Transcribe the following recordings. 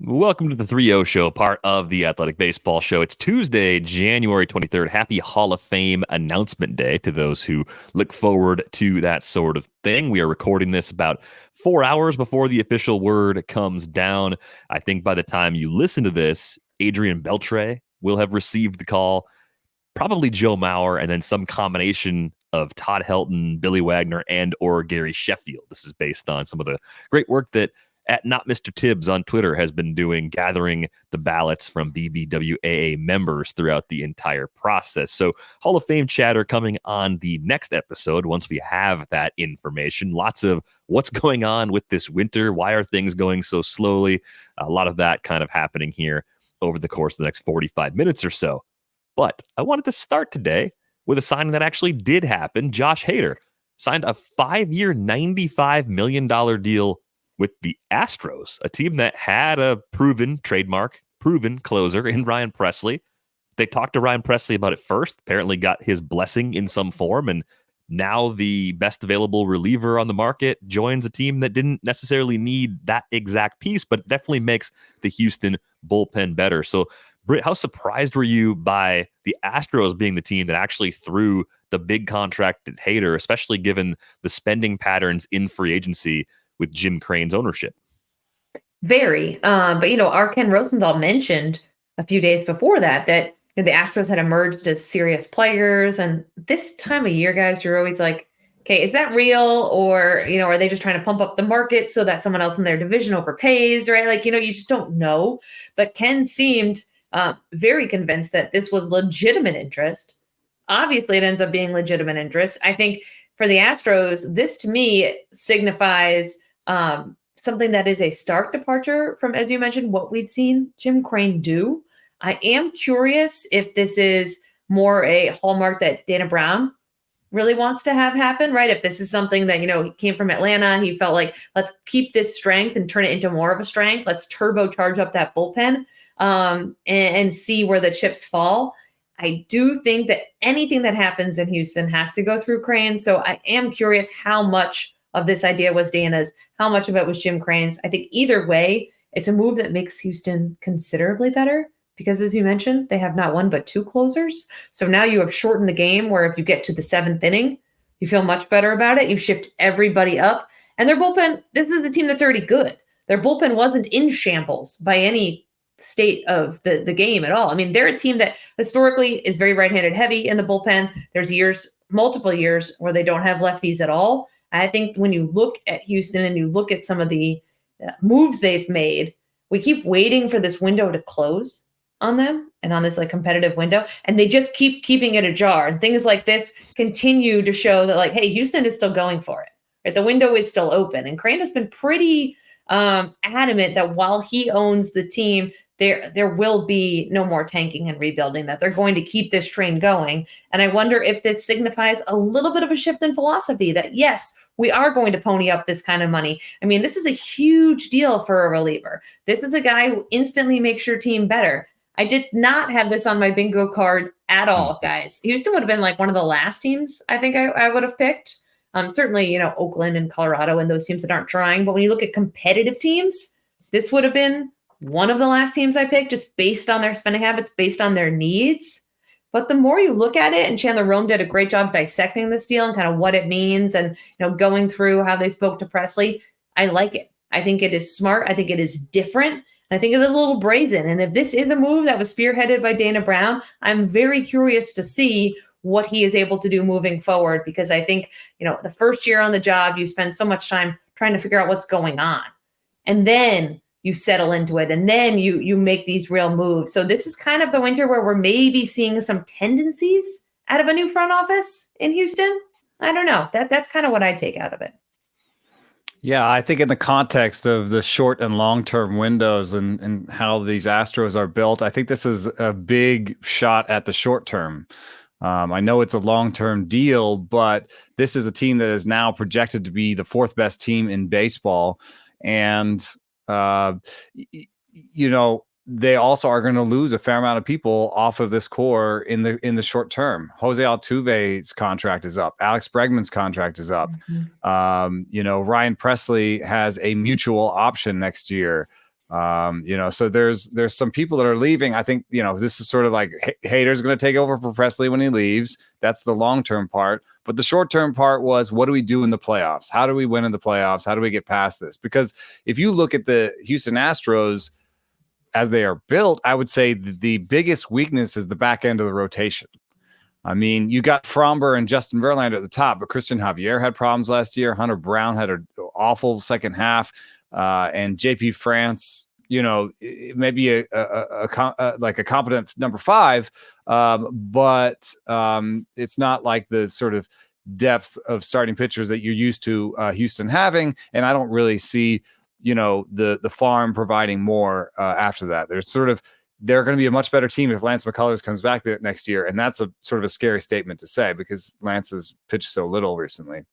Welcome to the 3-0 show, part of the Athletic Baseball Show. It's Tuesday, January 23rd. Happy Hall of Fame announcement day to those who look forward to that sort of thing. We are recording this about 4 hours before the official word comes down. I think by the time you listen to this, Adrian Beltre will have received the call, probably Joe Mauer, and then some combination of Todd Helton, Billy Wagner, and or Gary Sheffield. This is based on some of the great work that at Not Mr. Tibbs on Twitter has been doing, gathering the ballots from BBWAA members throughout the entire process. So Hall of Fame chatter coming on the next episode once we have that information. Lots of what's going on with this winter. Why are things going so slowly? A lot of that kind of happening here over the course of the next 45 minutes or so. But I wanted to start today with a signing that actually did happen. Josh Hader signed a 5-year, $95 million deal with the Astros, a team that had a proven closer in Ryan Pressly. They talked to Ryan Pressly about it first, apparently got his blessing in some form, and now the best available reliever on the market joins a team that didn't necessarily need that exact piece, but definitely makes the Houston bullpen better. So, Britt, how surprised were you by the Astros being the team that actually threw the big contract at Hader, especially given the spending patterns in free agency with Jim Crane's ownership? Very. But, our Ken Rosenthal mentioned a few days before that the Astros had emerged as serious players. And this time of year, guys, you're always like, okay, is that real? Or, are they just trying to pump up the market so that someone else in their division overpays, right? Like, you just don't know. But Ken seemed very convinced that this was legitimate interest. Obviously, it ends up being legitimate interest. I think for the Astros, this to me signifies something that is a stark departure from, as you mentioned, what we've seen Jim Crane do. I am curious if this is more a hallmark that Dana Brown really wants to have happen, right? If this is something that, he came from Atlanta, he felt like, let's keep this strength and turn it into more of a strength. Let's turbocharge up that bullpen and see where the chips fall. I do think that anything that happens in Houston has to go through Crane. So I am curious how much of this idea was Dana's, how much of it was Jim Crane's. I think either way, it's a move that makes Houston considerably better because, as you mentioned, they have not one but two closers. So now you have shortened the game where if you get to the 7th inning, you feel much better about it. You shift everybody up. And their bullpen, this is the team that's already good. Their bullpen wasn't in shambles by any state of the game at all. I mean, they're a team that historically is very right-handed heavy in the bullpen. There's multiple years where they don't have lefties at all. I think when you look at Houston and you look at some of the moves they've made, we keep waiting for this window to close on them and on this competitive window. And they just keep keeping it ajar. And things like this continue to show that hey, Houston is still going for it. Right? The window is still open. And Crane has been pretty adamant that while he owns the team, there will be no more tanking and rebuilding, that they're going to keep this train going. And I wonder if this signifies a little bit of a shift in philosophy that, yes, we are going to pony up this kind of money. I mean, this is a huge deal for a reliever. This is a guy who instantly makes your team better. I did not have this on my bingo card at all, guys. Houston would have been one of the last teams I think I would have picked. Certainly, Oakland and Colorado and those teams that aren't trying. But when you look at competitive teams, this would have been one of the last teams I picked just based on their spending habits, based on their needs. But the more you look at it, and Chandler Rome did a great job dissecting this deal and kind of what it means and going through how they spoke to Pressly, I like it. I think it is smart. I think it is different. And I think it is a little brazen. And if this is a move that was spearheaded by Dana Brown, I'm very curious to see what he is able to do moving forward, because I think, the first year on the job, you spend so much time trying to figure out what's going on. And then you settle into it, and then you make these real moves. So this is kind of the winter where we're maybe seeing some tendencies out of a new front office in Houston. I don't know. That's kind of what I take out of it. Yeah, I think in the context of the short and long-term windows and how these Astros are built, I think this is a big shot at the short term. I know it's a long-term deal, but this is a team that is now projected to be the 4th best team in baseball. And they also are going to lose a fair amount of people off of this core in the short term. Jose Altuve's contract is up. Alex Bregman's contract is up. Mm-hmm. Ryan Pressly has a mutual option next year. So there's some people that are leaving. I think, this is sort of like Hader's going to take over for Presley when he leaves. That's the long-term part. But the short-term part was, what do we do in the playoffs? How do we win in the playoffs? How do we get past this? Because if you look at the Houston Astros as they are built, I would say the biggest weakness is the back end of the rotation. I mean, you got Fromber and Justin Verlander at the top, but Christian Javier had problems last year. Hunter Brown had an awful second half. And JP France, maybe a competent number 5, but it's not like the sort of depth of starting pitchers that you're used to Houston having. And I don't really see, the farm providing more after that. They're going to be a much better team if Lance McCullers comes back next year. And that's a sort of a scary statement to say because Lance has pitched so little recently.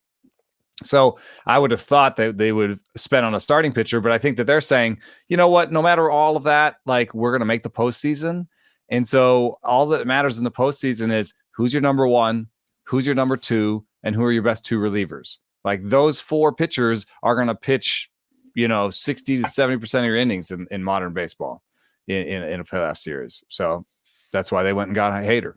So I would have thought that they would spend on a starting pitcher, but I think that they're saying, you know what, no matter all of that, like we're going to make the postseason. And so all that matters in the postseason is who's your number 1, who's your number 2, and who are your best 2 relievers. Like those 4 pitchers are going to pitch, 60 to 70% of your innings in modern baseball in a playoff series. So that's why they went and got a Hader.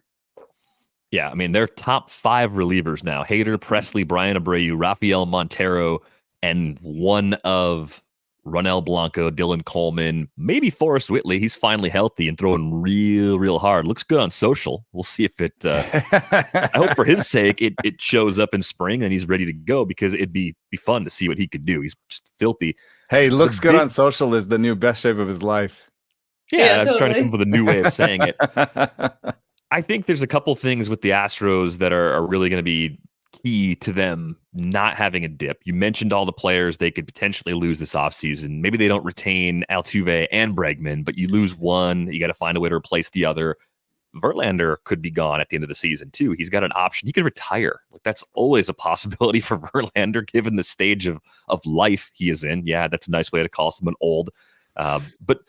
Yeah, I mean, they're top 5 relievers now. Hader, Presley, Brian Abreu, Rafael Montero, and one of Ronel Blanco, Dylan Coleman, maybe Forrest Whitley. He's finally healthy and throwing real hard. Looks good on social. We'll see if it I hope for his sake it shows up in spring and he's ready to go because it'd be fun to see what he could do. He's just filthy. Hey, looks good on social is the new best shape of his life. Yeah, I was trying to come up with a new way of saying it. I think there's a couple things with the Astros that are really going to be key to them not having a dip. You mentioned all the players they could potentially lose this offseason. Maybe they don't retain Altuve and Bregman, but you lose one. You got to find a way to replace the other. Verlander could be gone at the end of the season, too. He's got an option. He could retire. Like that's always a possibility for Verlander, given the stage of life he is in. Yeah, that's a nice way to call someone old. But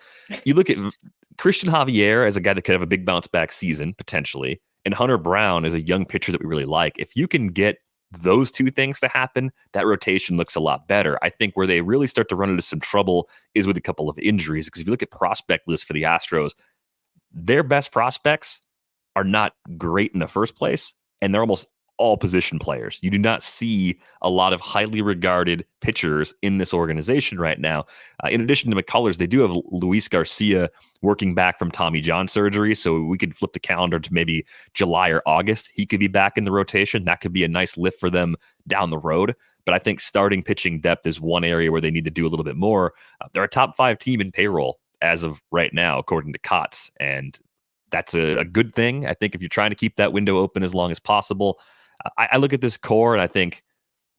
you look at Christian Javier as a guy that could have a big bounce back season, potentially, and Hunter Brown is a young pitcher that we really like. If you can get those 2 things to happen, that rotation looks a lot better. I think where they really start to run into some trouble is with a couple of injuries, because if you look at prospect lists for the Astros, their best prospects are not great in the first place, and they're almost all position players. You do not see a lot of highly regarded pitchers in this organization right now. In addition to McCullers, they do have Luis Garcia working back from Tommy John surgery, so we could flip the calendar to maybe July or August. He could be back in the rotation. That could be a nice lift for them down the road. But I think starting pitching depth is one area where they need to do a little bit more. They're a top 5 team in payroll as of right now, according to COTS, and that's a good thing. I think if you're trying to keep that window open as long as possible, I look at this core and I think,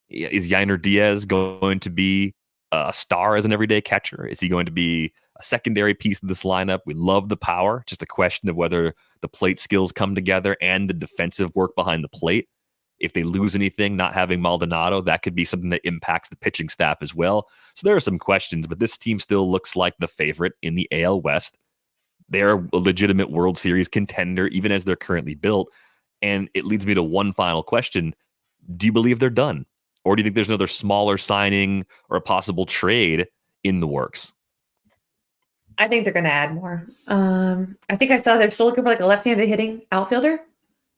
is Yainer Diaz going to be a star as an everyday catcher? Is he going to be a secondary piece of this lineup? We love the power. Just a question of whether the plate skills come together and the defensive work behind the plate. If they lose anything, not having Maldonado, that could be something that impacts the pitching staff as well. So there are some questions, but this team still looks like the favorite in the AL West. They're a legitimate World Series contender, even as they're currently built. And it leads me to one final question. Do you believe they're done? Or do you think there's another smaller signing or a possible trade in the works? I think they're going to add more. I think I saw they're still looking for like a left-handed hitting outfielder.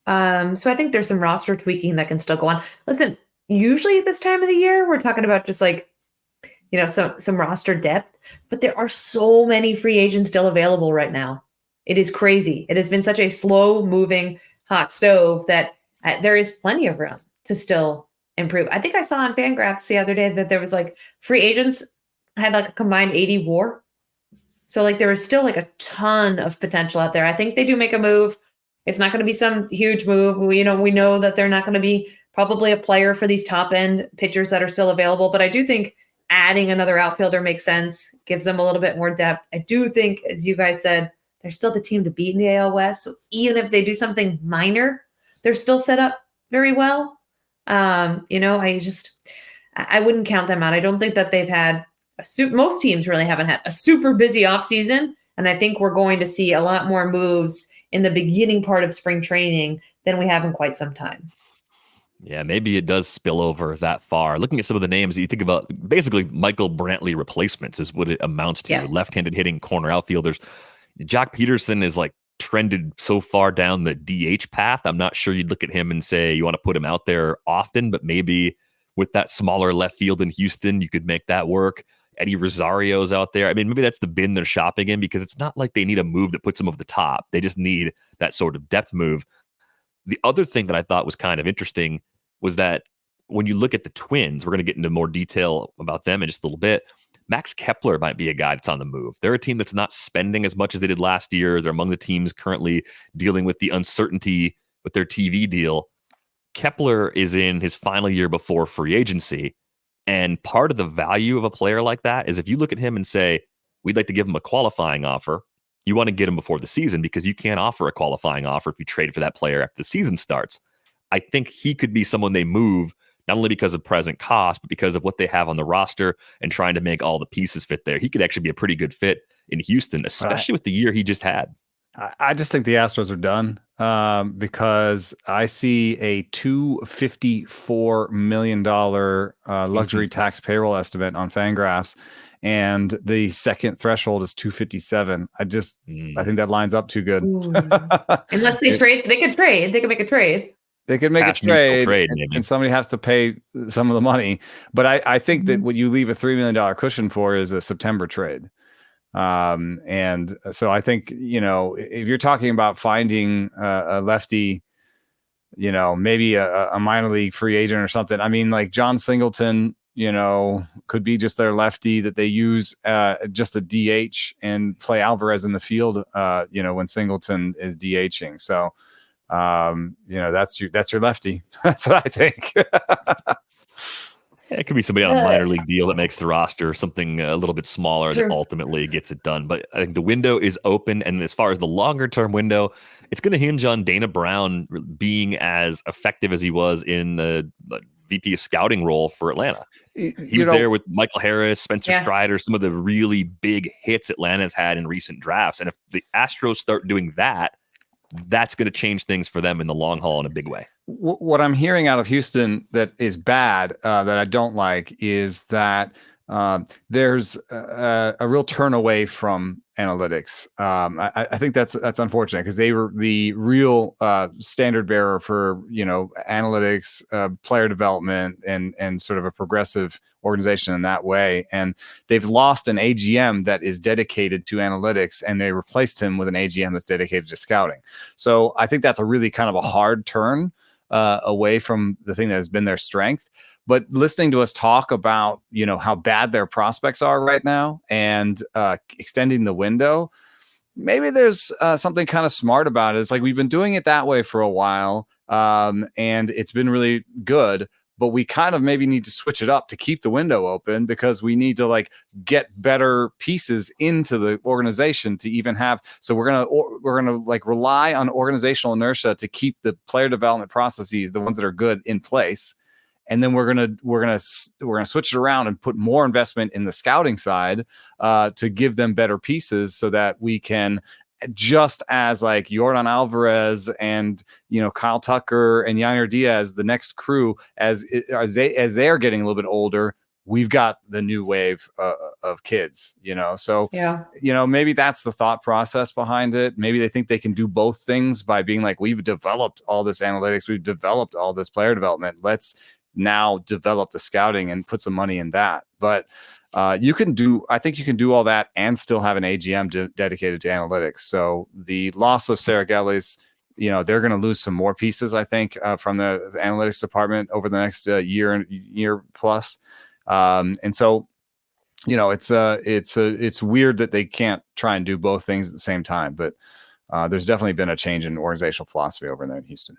So I think there's some roster tweaking that can still go on. Listen, usually at this time of the year, we're talking about just like, some roster depth, but there are so many free agents still available right now. It is crazy. It has been such a slow moving hot stove that there is plenty of room to still improve. I think I saw on Fangraphs the other day that there was like free agents had like a combined 80 WAR. So like there is still like a ton of potential out there. I think they do make a move. It's not going to be some huge move. We know that they're not going to be probably a player for these top end pitchers that are still available. But I do think adding another outfielder makes sense, gives them a little bit more depth. I do think, as you guys said, they're still the team to beat in the AL West. So even if they do something minor, they're still set up very well. I wouldn't count them out. I don't think that they've had most teams really haven't had a super busy offseason. And I think we're going to see a lot more moves in the beginning part of spring training than we have in quite some time. Yeah, maybe it does spill over that far. Looking at some of the names, you think about basically Michael Brantley replacements is what it amounts to. Yeah. Left-handed hitting corner outfielders. Jock Peterson is like trended so far down the DH path. I'm not sure you'd look at him and say you want to put him out there often, but maybe with that smaller left field in Houston, you could make that work. Eddie Rosario's out there. I mean, maybe that's the bin they're shopping in because it's not like they need a move that puts them over the top. They just need that sort of depth move. The other thing that I thought was kind of interesting was that when you look at the Twins, we're going to get into more detail about them in just a little bit. Max Kepler might be a guy that's on the move. They're a team that's not spending as much as they did last year. They're among the teams currently dealing with the uncertainty with their TV deal. Kepler is in his final year before free agency. And part of the value of a player like that is if you look at him and say, we'd like to give him a qualifying offer, you want to get him before the season because you can't offer a qualifying offer if you trade for that player after the season starts. I think he could be someone they move not only because of present cost, but because of what they have on the roster and trying to make all the pieces fit there. He could actually be a pretty good fit in Houston, especially with the year he just had. I just think the Astros are done because I see a $254 million luxury tax payroll estimate on Fangraphs, and the second threshold is 257. I think that lines up too good. Unless they trade, they could trade. They could make a trade. They could make a trade and somebody has to pay some of the money. But I think that what you leave a $3 million cushion for is a September trade. And so I think, if you're talking about finding a lefty, maybe a minor league free agent or something, I mean, like John Singleton, could be just their lefty that they use just a DH and play Alvarez in the field, when Singleton is DHing. So, that's your lefty. That's what I think. It could be somebody on a minor league deal that makes the roster, something a little bit smaller that ultimately gets it done. But I think the window is open. And as far as the longer term window, it's going to hinge on Dana Brown being as effective as he was in the VP of scouting role for Atlanta. He was there with Michael Harris, Spencer Strider, some of the really big hits Atlanta's had in recent drafts. And if the Astros start doing that, that's going to change things for them in the long haul in a big way. What I'm hearing out of Houston that is bad, that I don't like, is that there's a real turn away from analytics. I think that's unfortunate because they were the real standard bearer for analytics, player development, and sort of a progressive organization in that way. And they've lost an AGM that is dedicated to analytics, and they replaced him with an AGM that's dedicated to scouting. So I think that's a really kind of a hard turn away from the thing that has been their strength. But listening to us talk about, how bad their prospects are right now and extending the window, maybe there's something kind of smart about it. It's like we've been doing it that way for a while, and it's been really good. But we kind of maybe need to switch it up to keep the window open because we need to get better pieces into the organization to even have. So we're gonna rely on organizational inertia to keep the player development processes, the ones that are good, in place. And then we're gonna switch it around and put more investment in the scouting side to give them better pieces so that we can, just as Yordan Alvarez and Kyle Tucker and Yainer Diaz, the next crew, as they are getting a little bit older, we've got the new wave of kids. So maybe that's the thought process behind it. Maybe they think they can do both things by being like, we've developed all this analytics, we've developed all this player development. Let's now develop the scouting and put some money in that. But I think you can do all that and still have an AGM dedicated to analytics. So the loss of Sarah Gellies, they're going to lose some more pieces, I think, from the analytics department over the next year plus. And so, it's weird that they can't try and do both things at the same time. But there's definitely been a change in organizational philosophy over there in Houston.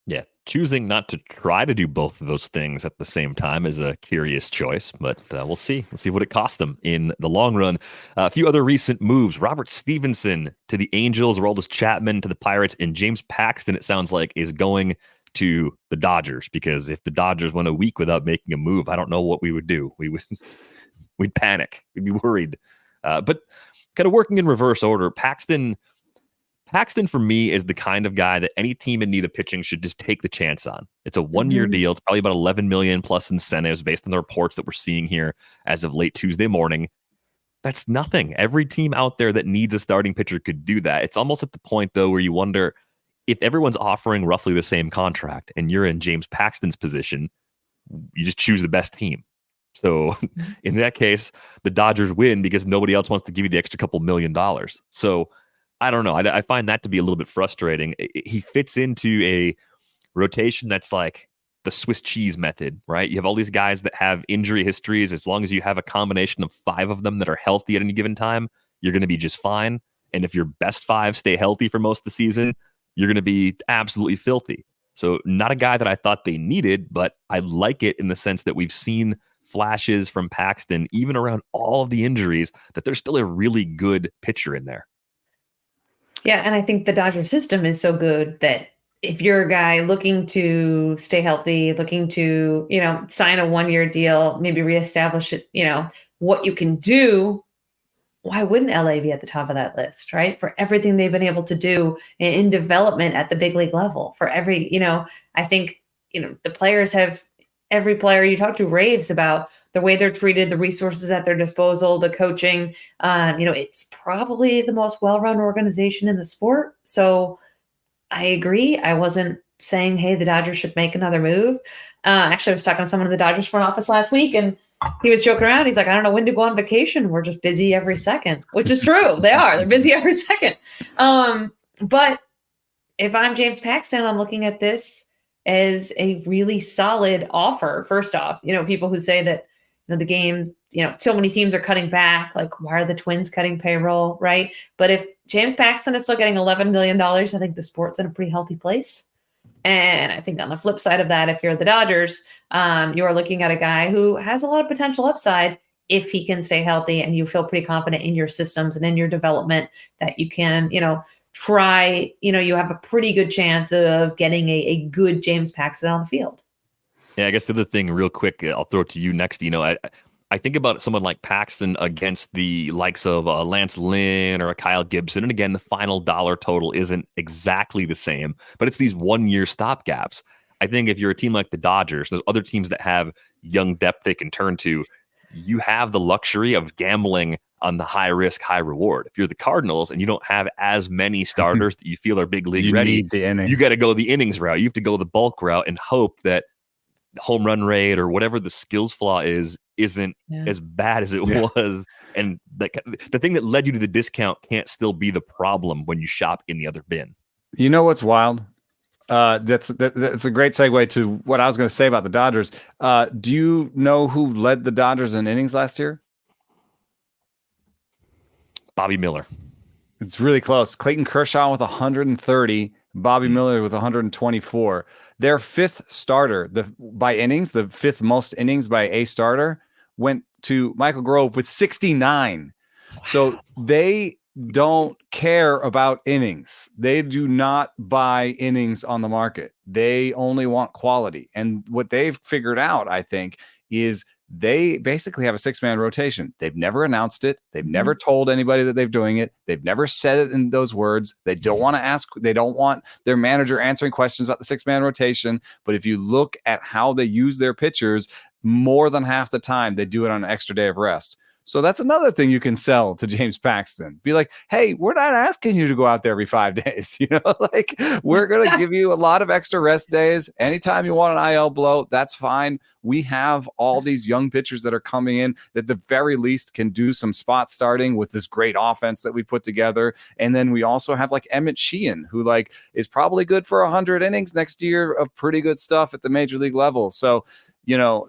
Yeah, choosing not to try to do both of those things at the same time is a curious choice, but we'll see. We'll see what it costs them in the long run. A few other recent moves. Robert Stevenson to the Angels, Aroldis Chapman to the Pirates, and James Paxton, it sounds like, is going to the Dodgers, because if the Dodgers went a week without making a move, I don't know what we would do. We'd panic. We'd be worried. But kind of working in reverse order, Paxton, Paxton, for me, is the kind of guy that any team in need of pitching should just take the chance on. It's a one-year deal. It's probably about 11 million plus incentives based on the reports that we're seeing here as of late Tuesday morning. That's nothing. Every team out there that needs a starting pitcher could do that. It's almost at the point, though, where you wonder if everyone's offering roughly the same contract and you're in James Paxton's position, you just choose the best team. So in that case, the Dodgers win because nobody else wants to give you the extra couple $1 million. So I don't know. I find that to be a little bit frustrating. He fits into a rotation that's like the Swiss cheese method, right? You have all these guys that have injury histories. As long as you have a combination of 5 of them that are healthy at any given time, you're going to be just fine. And if your best 5 stay healthy for most of the season, you're going to be absolutely filthy. So not a guy that I thought they needed, but I like it in the sense that we've seen flashes from Paxton, even around all of the injuries, that there's still a really good pitcher in there. Yeah, and I think the Dodger system is so good that if you're a guy looking to stay healthy, looking to, sign a 1-year deal, maybe reestablish it, what you can do, why wouldn't LA be at the top of that list, right? For everything they've been able to do in development at the big league level, for every, I think, the players have, every player you talk to raves about the way they're treated, the resources at their disposal, the coaching. It's probably the most well-run organization in the sport. So I agree. I wasn't saying, hey, the Dodgers should make another move. Actually, I was talking to someone in the Dodgers front office last week, and he was joking around. He's like, I don't know when to go on vacation. We're just busy every second, which is true. They are. They're busy every second. But if I'm James Paxton, I'm looking at this as a really solid offer. First off, people who say that, the game, so many teams are cutting back. Like, why are the Twins cutting payroll, right? But if James Paxton is still getting $11 million, I think the sport's in a pretty healthy place. And I think on the flip side of that, if you're the Dodgers, you are looking at a guy who has a lot of potential upside if he can stay healthy, and you feel pretty confident in your systems and in your development that you can, try, you have a pretty good chance of getting a good James Paxton on the field. Yeah, I guess the other thing real quick, I'll throw it to you next. I think about someone like Paxton against the likes of Lance Lynn or a Kyle Gibson. And again, the final dollar total isn't exactly the same, but it's these 1-year stopgaps. I think if you're a team like the Dodgers, there's other teams that have young depth they can turn to. You have the luxury of gambling on the high risk, high reward. If you're the Cardinals and you don't have as many starters that you feel are big league ready, you got to go the innings route. You have to go the bulk route and hope that home run rate or whatever the skills flaw isn't as bad as it was. And the thing that led you to the discount can't still be the problem when you shop in the other bin. You know what's wild? That's a great segue to what I was going to say about the Dodgers. Do you know who led the Dodgers in innings last year? Bobby Miller. It's really close. Clayton Kershaw with 130, Bobby Miller with 124. Their 5th starter, by innings, the 5th most innings by a starter, went to Michael Grove with 69. Wow. So they don't care about innings. They do not buy innings on the market. They only want quality. And what they've figured out, I think, is they basically have a 6-man rotation. They've never announced it. They've never told anybody that they're doing it. They've never said it in those words. They don't want to ask. They don't want their manager answering questions about the 6-man rotation. But if you look at how they use their pitchers, more than half the time, they do it on an extra day of rest. So that's another thing you can sell to James Paxton. Be like, hey, we're not asking you to go out there every 5 days. We're going to give you a lot of extra rest days. Anytime you want an IL blow, that's fine. We have all these young pitchers that are coming in that at the very least can do some spot starting with this great offense that we put together. And then we also have like Emmett Sheehan, who is probably good for 100 innings next year of pretty good stuff at the major league level. So,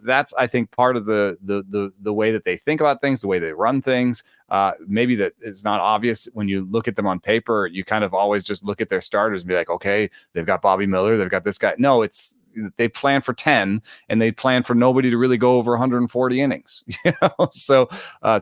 that's, I think, part of the way that they think about things, the way they run things. Maybe that is not obvious when you look at them on paper. You kind of always just look at their starters and be like, okay, they've got Bobby Miller, they've got this guy. No, they plan for 10 and they plan for nobody to really go over 140 innings. So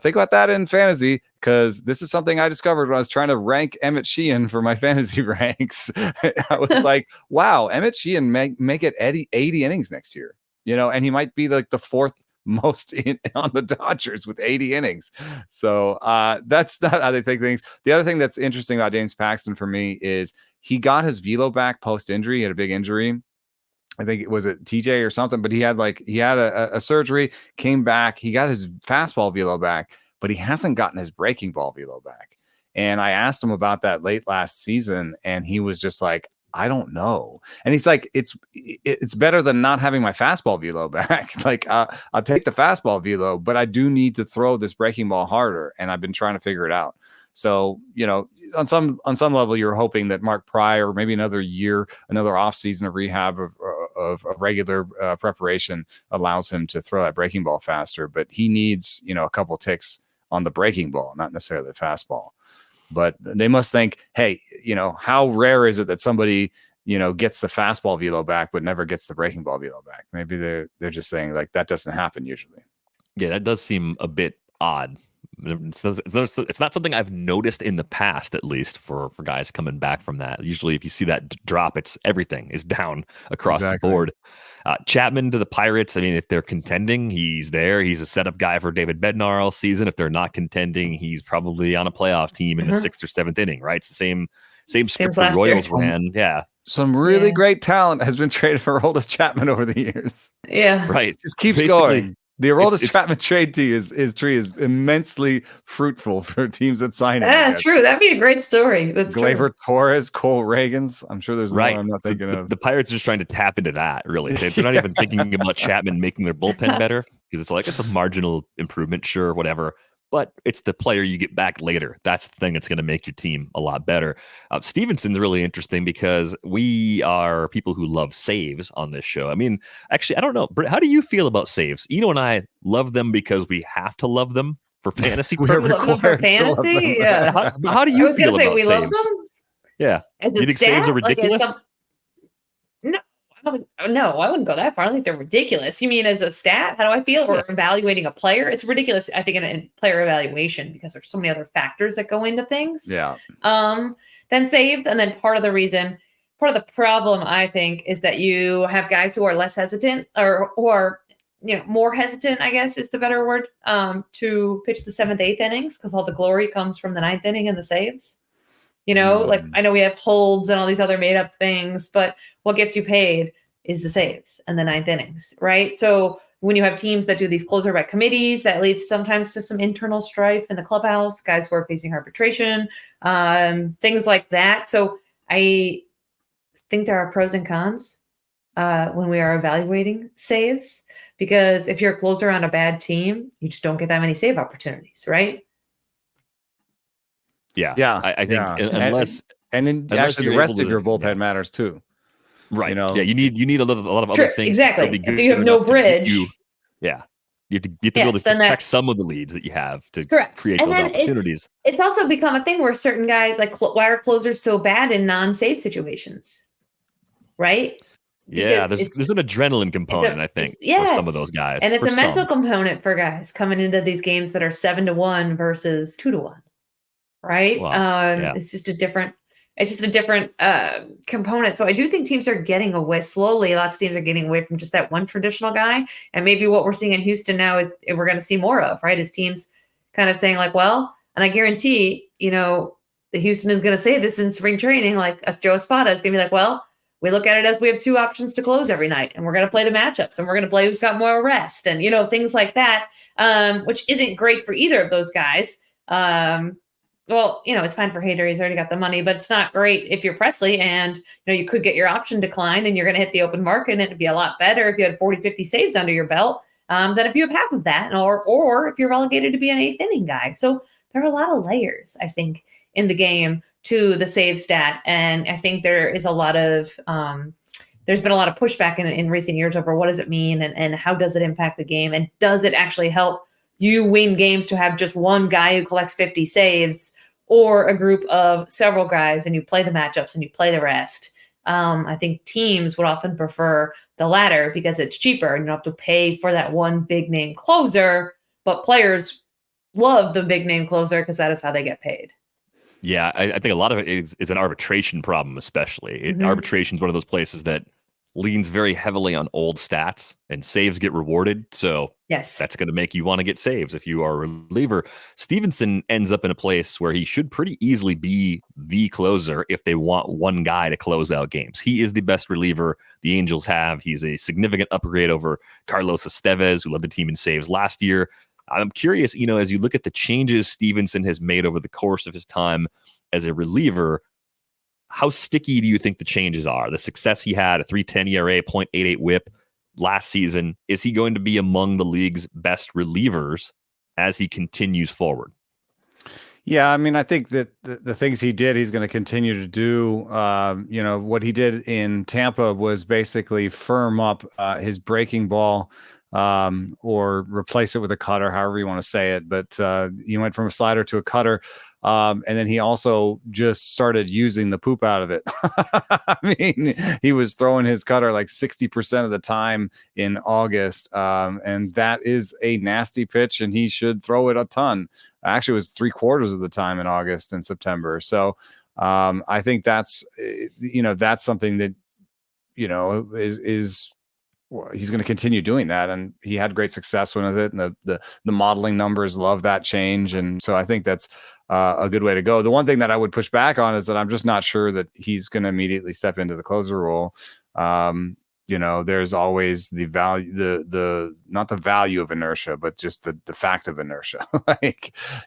think about that in fantasy, because this is something I discovered when I was trying to rank Emmett Sheehan for my fantasy ranks. I was like, wow, Emmett Sheehan make it 80 innings next year. And he might be like the 4th most on the Dodgers with 80 innings. So that's not how they think things. The other thing that's interesting about James Paxton for me is he got his velo back post-injury. He had a big injury. I think it was a TJ or something, but he had a surgery, came back. He got his fastball velo back, but he hasn't gotten his breaking ball velo back. And I asked him about that late last season, and he was just like, I don't know. And he's like, it's better than not having my fastball velo back. Like, I'll take the fastball velo, but I do need to throw this breaking ball harder. And I've been trying to figure it out. So, on some level, you're hoping that Mark Pryor, maybe another year, another off season of rehab of regular preparation allows him to throw that breaking ball faster. But he needs, a couple ticks on the breaking ball, not necessarily the fastball. But they must think, hey, how rare is it that somebody, gets the fastball velo back, but never gets the breaking ball velo back? Maybe they're just saying like that doesn't happen usually. Yeah, that does seem a bit odd. It's not something I've noticed in the past, at least for guys coming back from that. Usually if you see that drop, it's everything is down across the board. Chapman to the Pirates. I mean, if they're contending, he's there. He's a setup guy for David Bednar all season. If they're not contending, he's probably on a playoff team in the 6th or 7th inning, right? It's the same script the Royals ran. Yeah. Some really great talent has been traded for Aroldis Chapman over the years. Yeah. Right. Just keeps going. The Aroldis Chapman trade tree is immensely fruitful for teams that sign it. Yeah, true. That'd be a great story. That's Gleyber Torres, Cole Reagans. I'm sure there's more I'm not thinking of. The Pirates are just trying to tap into that, really. They're not even thinking about Chapman making their bullpen better, because it's like, it's a marginal improvement, sure, whatever. But it's the player you get back later. That's the thing that's going to make your team a lot better. Stevenson's really interesting because we are people who love saves on this show. I mean, actually, I don't know. Britt, how do you feel about saves? Eno and I love them because we have to love them for fantasy purposes. For fantasy? Yeah. How do you feel about saves? Yeah. Do you think saves are ridiculous? No, I wouldn't go that far. I think they're ridiculous. You mean as a stat? How do I feel? Or evaluating a player? It's ridiculous, I think, in player evaluation, because there's so many other factors that go into things. Yeah. Then saves. And then part of the problem, I think, is that you have guys who are less hesitant or more hesitant, I guess is the better word, to pitch the 7th, 8th innings, because all the glory comes from the 9th inning and the saves. Like I know we have holds and all these other made up things, but what gets you paid is the saves and the 9th innings, right? So when you have teams that do these closer by committees, that leads sometimes to some internal strife in the clubhouse, guys who are facing arbitration, things like that. So I think there are pros and cons when we are evaluating saves, because if you're a closer on a bad team, you just don't get that many save opportunities, right? Yeah. I think unless then actually the rest of your bullpen matters too. Right. You need a lot of other things. Exactly. If you have no bridge. You have to be able to protect some of the leads that you have to create those opportunities. It's also become a thing where certain guys, like, why are closers so bad in non-save situations? Right? Yeah, there's an adrenaline component, I think, for some of those guys. And it's a mental component for guys coming into these games that are 7-1 versus 2-1. Right. Wow. It's just a different component. So I do think teams are getting away slowly. Lots of teams are getting away from just that one traditional guy. And maybe what we're seeing in Houston now is we're going to see more of, right? Is teams kind of saying like, well, and I guarantee, the Houston is going to say this in spring training, like Joe Espada is going to be like, well, we look at it as we have 2 options to close every night, and we're going to play the matchups, and we're going to play who's got more rest, and, things like that, which isn't great for either of those guys. Well, it's fine for Hader. He's already got the money, but it's not great if you're Presley and, you could get your option declined and you're going to hit the open market, and it'd be a lot better if you had 40, 50 saves under your belt than if you have half of that, or if you're relegated to be an 8th inning guy. So there are a lot of layers, I think, in the game to the save stat. And I think there is a lot of, there's been a lot of pushback in recent years over what does it mean and how does it impact the game? And does it actually help you win games to have just one guy who collects 50 saves, or a group of several guys and you play the matchups and you play the rest? I think teams would often prefer the latter because it's cheaper and you don't have to pay for that one big name closer, but players love the big name closer because that is how they get paid. Yeah, I think a lot of it is an arbitration problem, especially. Arbitration is one of those places that leans very heavily on old stats, and saves get rewarded. So Yes. that's going to make you want to get saves if you are a reliever. Stevenson ends up in a place where he should pretty easily be the closer if they want one guy to close out games. He is the best reliever the Angels have. He's a significant upgrade over Carlos Estevez, who led the team in saves last year. I'm curious, as you look at the changes Stevenson has made over the course of his time as a reliever, how sticky do you think the changes are? The success he had, a 3.10 ERA, 0.88 whip last season, is he going to be among the league's best relievers as he continues forward? Yeah, I mean, I think that the things he did, he's going to continue to do. What he did in Tampa was basically firm up his breaking ball, or replace it with a cutter, however you want to say it. But he went from a slider to a cutter. And then he also just started using the poop out of it. I mean, he was throwing his cutter like 60% of the time in August. And that is a nasty pitch, and he should throw it a ton. Actually, it was 3/4 of the time in August and September. So I think that's something that, is he's going to continue doing that, and he had great success with it, and the modeling numbers love that change, and so I think that's a good way to go. The one thing that I would push back on is that I'm just not sure that he's going to immediately step into the closer role. There's always the value, not the value of inertia, but just the fact of inertia.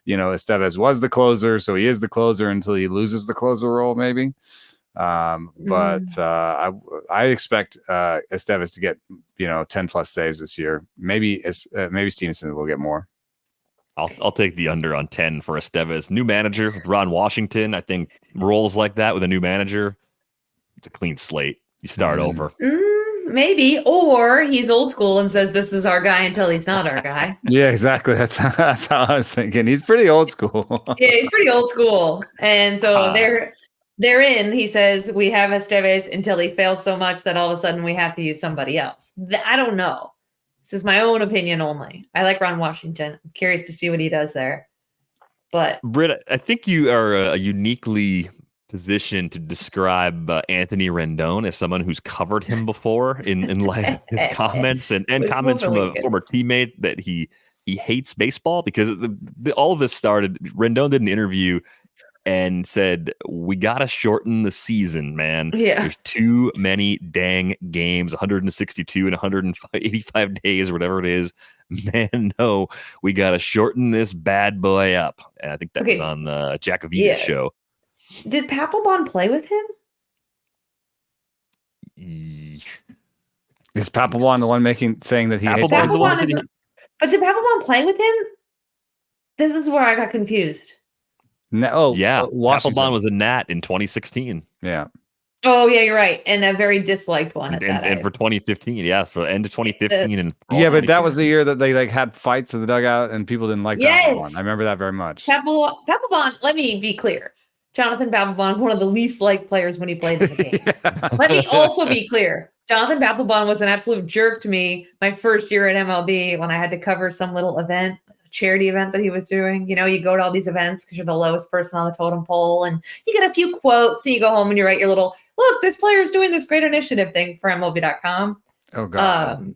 Estevez was the closer, so he is the closer until he loses the closer role, maybe. But I expect Estevez to get 10 plus saves this year. Maybe Stevenson will get more. I'll take the under on 10 for Estevez. New manager with Ron Washington. I think roles like that with a new manager, it's a clean slate. You start over. Maybe, or he's old school and says this is our guy until he's not our guy. Yeah, exactly. That's how I was thinking. He's pretty old school. Yeah, he's pretty old school, and so therein he says we have Estevez until he fails so much that all of a sudden we have to use somebody else. I don't know. This is my own opinion only. I like Ron Washington. I'm curious to see what he does there. But Britt, I think you are uniquely position to describe Anthony Rendon as someone who's covered him before in like his comments and comments from a former teammate that he hates baseball, because all of this started. Rendon did an interview and said, we got to shorten the season, man. Yeah. There's too many dang games, 162 and 185 days or whatever it is. Man, no, we got to shorten this bad boy up. And I think that was on the Jacobina's show. Did Papelbon play with him? Is Papelbon the one saying that he hates baseball? But did Papelbon play with him? This is where I got confused. No, yeah, Papelbon was a Nat in 2016. Yeah. Oh yeah, you're right, and a very disliked one at that. And for 2015, yeah, for the end of 2015, and but that was the year that they had fights in the dugout and people didn't like Papelbon. I remember that very much. Papelbon. Let me be clear. Jonathan Papelbon is one of the least liked players when he played in the game. Let me also be clear. Jonathan Papelbon was an absolute jerk to me my first year at MLB when I had to cover some little event, charity event that he was doing. You go to all these events because you're the lowest person on the totem pole, and you get a few quotes, and you go home and you write your little, look, this player is doing this great initiative thing for MLB.com. Oh, God.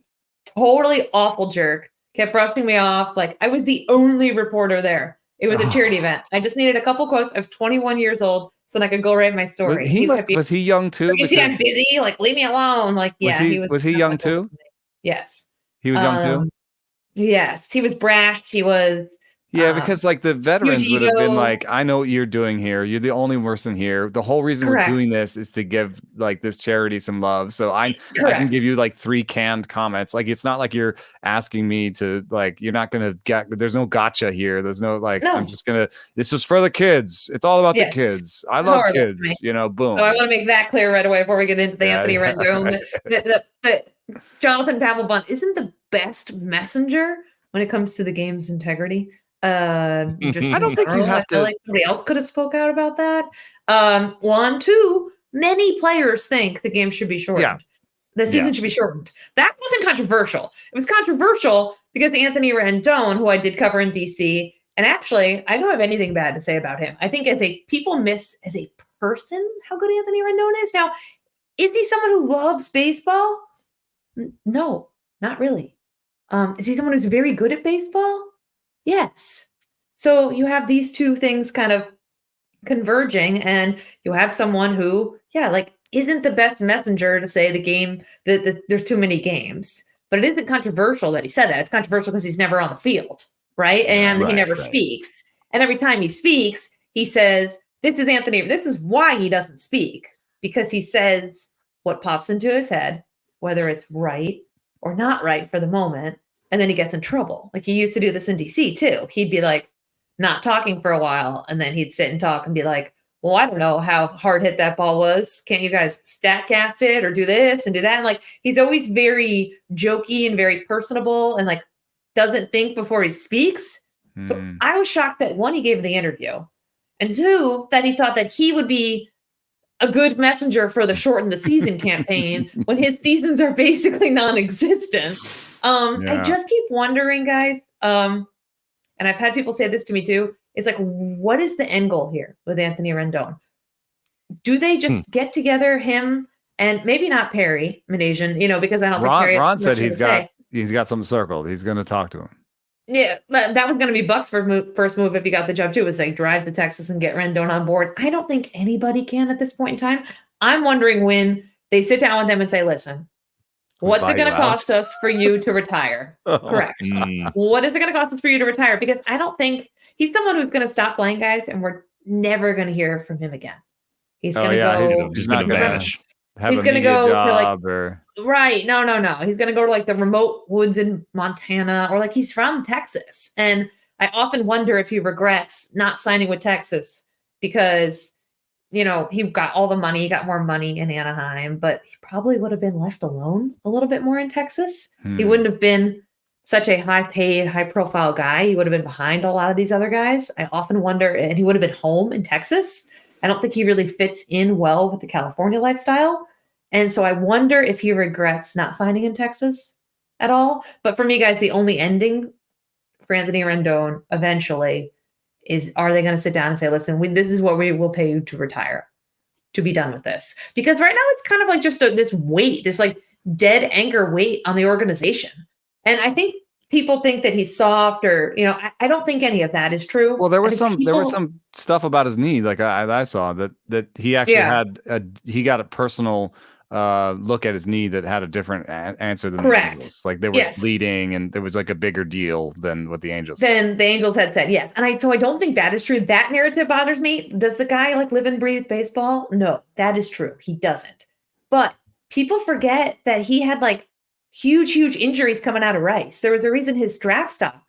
Totally awful jerk. Kept brushing me off. Like, I was the only reporter there. It was a charity event. I just needed a couple quotes. I was 21 years old, so that I could go write my story. Was he young too? You see, I'm busy. Like, leave me alone. Like, yeah, he was. Was he young too? Yes. He was young too? Yes. He was brash. He was. Yeah, because like the veterans would have been like, I know what you're doing here. You're the only person here. The whole reason we're doing this is to give like this charity some love. So I can give you like 3 canned comments. Like, it's not like you're asking me to, like, you're not going to get, there's no gotcha here. There's no, like, I'm just going to, this is for the kids. It's all about the kids. I love kids, boom. So I want to make that clear right away before we get into the Anthony Rendon. That Jonathan Papelbon isn't the best messenger when it comes to the game's integrity. I don't think you have to. Like somebody else could have spoke out about that. 1, 2. Many players think the game should be shortened. Yeah. The season should be shortened. That wasn't controversial. It was controversial because Anthony Rendon, who I did cover in DC, and actually, I don't have anything bad to say about him. I think people miss as a person how good Anthony Rendon is. Now, Is he someone who loves baseball? No, not really. Is he someone who's very good at baseball? Yes. So you have these two things kind of converging, and you have someone who, like, isn't the best messenger to say the game that there's too many games. But it isn't controversial that he said that. It's controversial because he's never on the field, right? And he never speaks. And every time he speaks, he says, this is why he doesn't speak, because he says what pops into his head, whether it's right or not right for the moment, and then he gets in trouble. Like, he used to do this in DC too. He'd be like not talking for a while, and then he'd sit and talk and be like, well, I don't know how hard hit that ball was. Can't you guys stat cast it or do this and do that? And like, he's always very jokey and very personable and like doesn't think before he speaks. So I was shocked that, one, he gave the interview, and two, that he thought that he would be a good messenger for the shorten the season campaign when his seasons are basically non-existent. I just keep wondering, guys, and I've had people say this to me too, is like, what is the end goal here with Anthony Rendon? Do they just get together, him and maybe not Perry Minasian, because I don't think Perry Ron said he's got something circled. He's going to talk to him. Yeah, but that was going to be Buck's first move if he got the job too, was like drive to Texas and get Rendon on board. I don't think anybody can at this point in time. I'm wondering when they sit down with them and say, listen, what's it going to cost us for you to retire? Correct. What is it going to cost us for you to retire? Because I don't think he's someone who's going to stop playing, guys, and we're never going to hear from him again. He's going to go. He's going to vanish. He's going to go to like right. No. He's going to go to like the remote woods in Montana, or like he's from Texas. And I often wonder if he regrets not signing with Texas because, he got all the money, he got more money in Anaheim, but he probably would have been left alone a little bit more in Texas. He wouldn't have been such a high paid, high profile guy. He would have been behind a lot of these other guys. I often wonder, and he would have been home in Texas. I don't think he really fits in well with the California lifestyle. And so I wonder if he regrets not signing in Texas at all. But for me, guys, the only ending for Anthony Rendon eventually is, are they going to sit down and say, listen, this is what we will pay you to retire, to be done with this? Because right now it's kind of like just this weight, this like dead anchor weight on the organization. And I think people think that he's soft, or I don't think any of that is true. Well, there was some stuff about his knee, like I saw that he actually he got a personal look at his knee that had a different answer than the Angels. Like there was bleeding, and there was like a bigger deal than what the Angels said. The Angels had said, yes. And I don't think that is true. That narrative bothers me. Does the guy like live and breathe baseball? No, that is true. He doesn't. But people forget that he had like huge injuries coming out of Rice. There was a reason his draft stock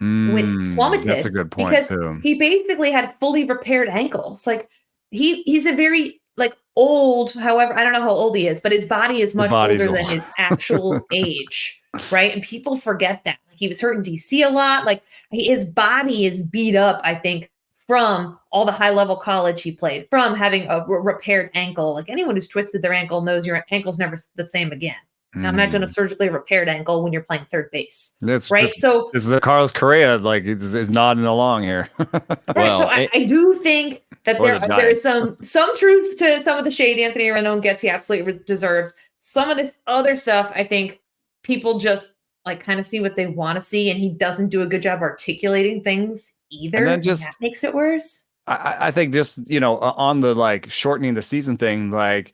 went plummeted. That's a good point, because too. He basically had fully repaired ankles. Like he's a very like old, however, I don't know how old he is, but his body is much older than his actual age, right? And people forget that. Like, he was hurt in DC a lot. Like his body is beat up, I think, from all the high-level college he played, from having a repaired ankle. Like anyone who's twisted their ankle knows your ankle's never the same again. Now imagine a surgically repaired ankle when you're playing third base. That's right. So this is a Carlos Correa, like is nodding along here. Right. Well, so I do think that there is some truth to some of the shade Anthony Rendon gets. He absolutely deserves. Some of this other stuff, I think people just like kind of see what they want to see, and he doesn't do a good job articulating things either. And then that makes it worse. I think just on the like shortening the season thing, like.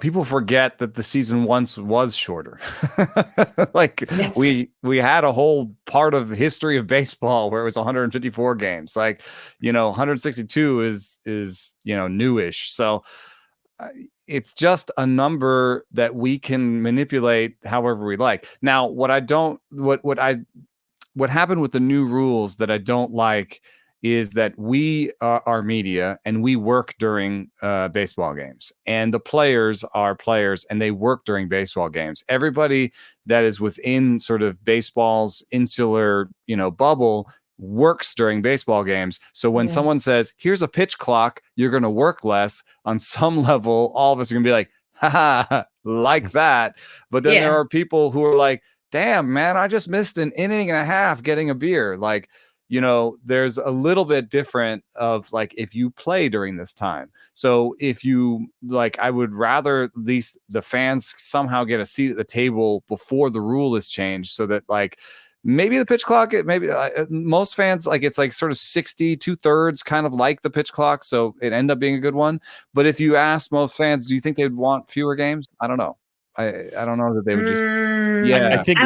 People forget that the season once was shorter. Like we had a whole part of history of baseball where it was 154 games. Like, 162 is newish. So it's just a number that we can manipulate however we like. Now, what happened with the new rules that I don't like is that we are media and we work during baseball games, and the players are players and they work during baseball games. Everybody that is within sort of baseball's insular, bubble works during baseball games. So when someone says, here's a pitch clock, you're going to work less, on some level, all of us are going to be like, haha, like that. But then there are people who are like, damn, man, I just missed an inning and a half getting a beer. Like, there's a little bit different of like if you play during this time. So if you like, I would rather at least the fans somehow get a seat at the table before the rule is changed, so that like maybe the pitch clock, most fans like it's like sort of 60 2/3 kind of like the pitch clock, so it ended up being a good one. But if you ask most fans, do you think they'd want fewer games? I don't know. I don't know that they would just. Yeah, I think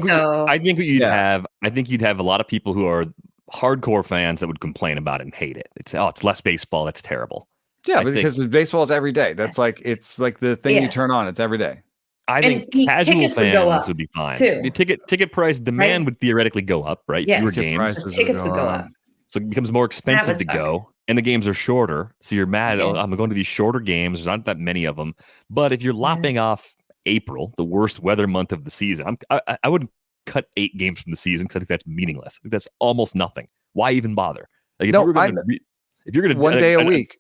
so. I think you'd have a lot of people who are hardcore fans that would complain about it and hate it. It's less baseball. That's terrible. Yeah, because baseball is every day. That's like it's like the thing you turn on. It's every day. I think casual fans would be fine. Too. The ticket price demand would theoretically go up, right? Yes. Fewer games. Tickets would go up. So it becomes more expensive to go, and the games are shorter. So you're mad. Oh, I'm going to these shorter games. There's not that many of them. But if you're lopping off April, the worst weather month of the season, I wouldn't cut 8 games from the season because I think that's meaningless. I think that's almost nothing. Why even bother? Like if you're going to one day a week,